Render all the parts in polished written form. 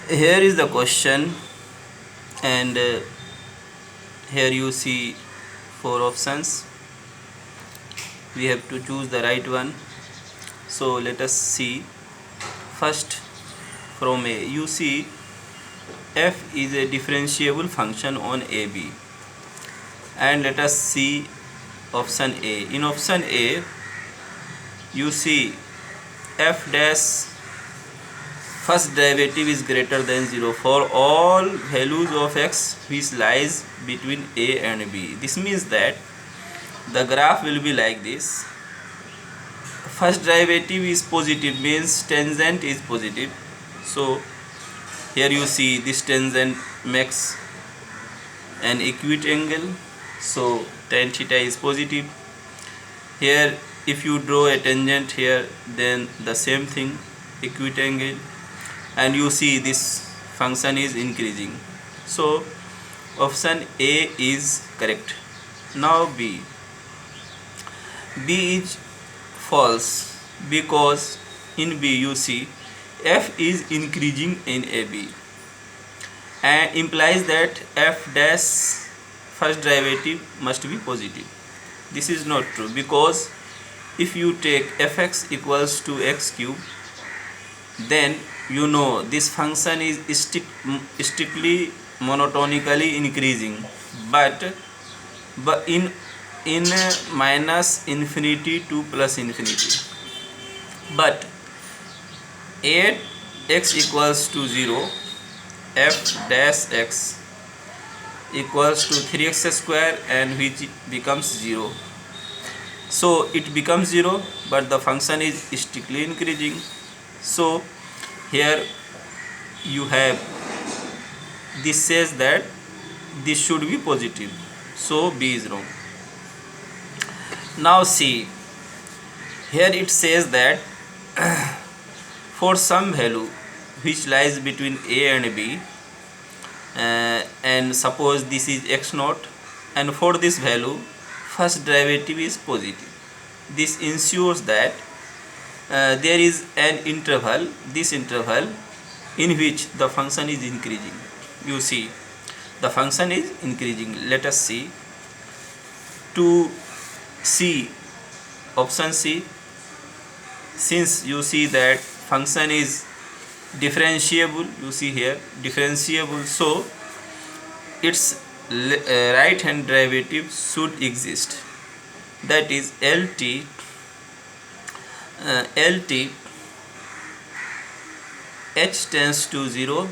Here is the question, and here you see four options. We have to choose the right one. So let us see. First, from A, you see f is a differentiable function on AB, and let us see option A. In option A, you see f dash first derivative is greater than 0 for all values of x which lies between A and B. This means that the graph will be like this. First derivative is positive, means tangent is positive. So here you see this tangent makes an acute angle, so tan theta is positive. Here if you draw a tangent here, then the same thing, acute angle, and you see this function is increasing. So option A is correct. Now B is false, because in B you see f is increasing in AB, and implies that f dash first derivative must be positive. This is not true, because if you take fx equals to x cube, then you know this function is strictly monotonically increasing, but in minus infinity to plus infinity. But at x equals to 0, f dash x equals to 3x square, and which becomes 0. So it becomes 0, but the function is strictly increasing. So here you have, this says that this should be positive, so B is wrong. Now see, here it says that for some value which lies between A and B, and suppose this is x naught, and for this value first derivative is positive. This ensures that there is an interval, this interval, in which the function is increasing. You see the function is increasing. Let us see to C, option C. Since you see that function is differentiable, you see here differentiable, so its right hand derivative should exist, that is LT h tends to 0,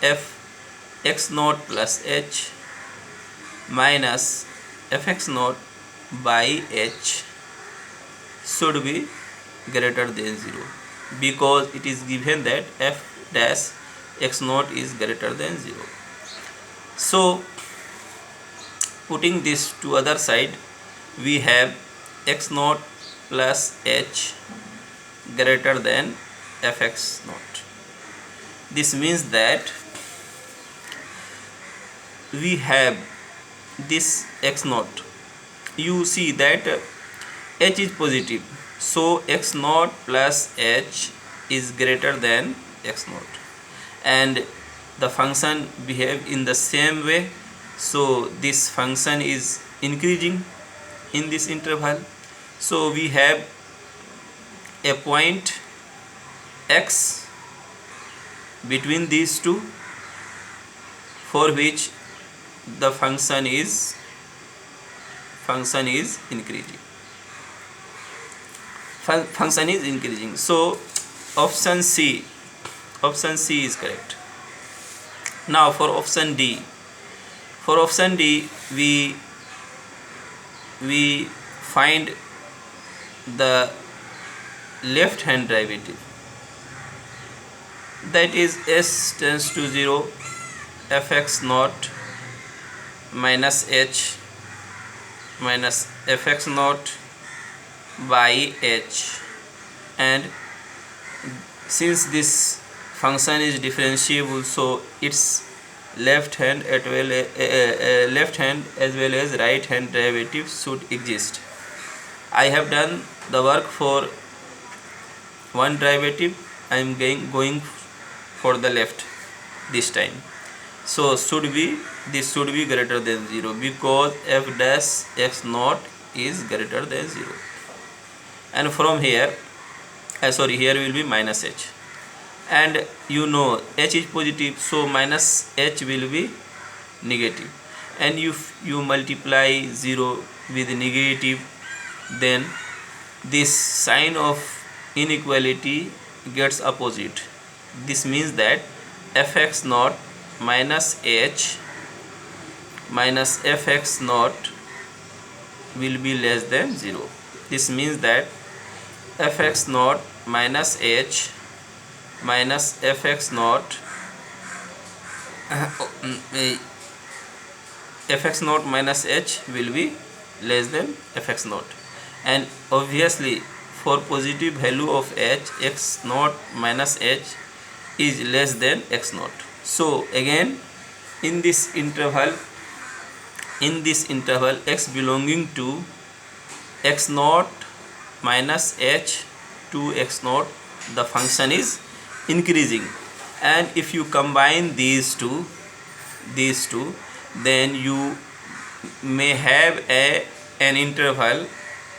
f x naught plus h minus fx naught by h should be greater than 0, because it is given that f dash x naught is greater than 0. So putting this to other side, we have x naught plus h greater than fx naught. This means that we have this x naught, you see that h is positive, so x naught plus h is greater than x naught, and the function behave in the same way. So this function is increasing in this interval. So we have a point x between these two, for which the function is increasing. Function is increasing. So option C is correct. Now for option D, we find the left hand derivative, that is s tends to 0, fx naught minus h minus fx naught by h, and since this function is differentiable, so its left hand as well as right hand derivative should exist. I have done the work for one derivative. I am going for the left this time. So this should be greater than 0 because f dash x naught is greater than 0. And from here, here will be minus h, and you know h is positive, so minus h will be negative, and if you multiply 0 with negative, then this sign of inequality gets opposite. This means that fx naught minus h minus fx naught will be less than 0. This means that fx naught minus h minus fx naught fx naught minus h will be less than fx naught, and obviously for positive value of h, x naught minus h is less than x naught. So again, in this interval x belonging to x naught minus h to x naught, the function is increasing, and if you combine these two, then you may have an interval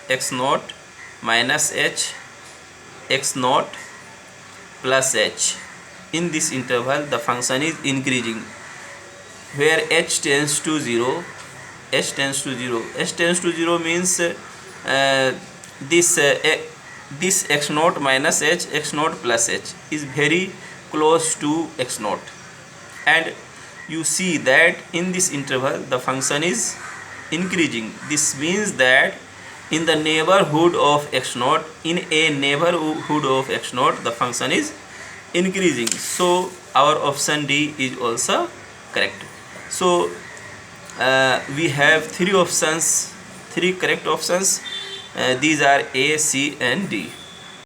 x naught minus h, x naught plus h. In this interval the function is increasing, where h tends to 0. H tends to 0 means this x naught minus h, x naught plus h is very close to x naught, and you see that in this interval the function is increasing. This means that in the neighborhood of x naught, the function is increasing. So our option D is also correct. So we have three correct options. These are A, C and D.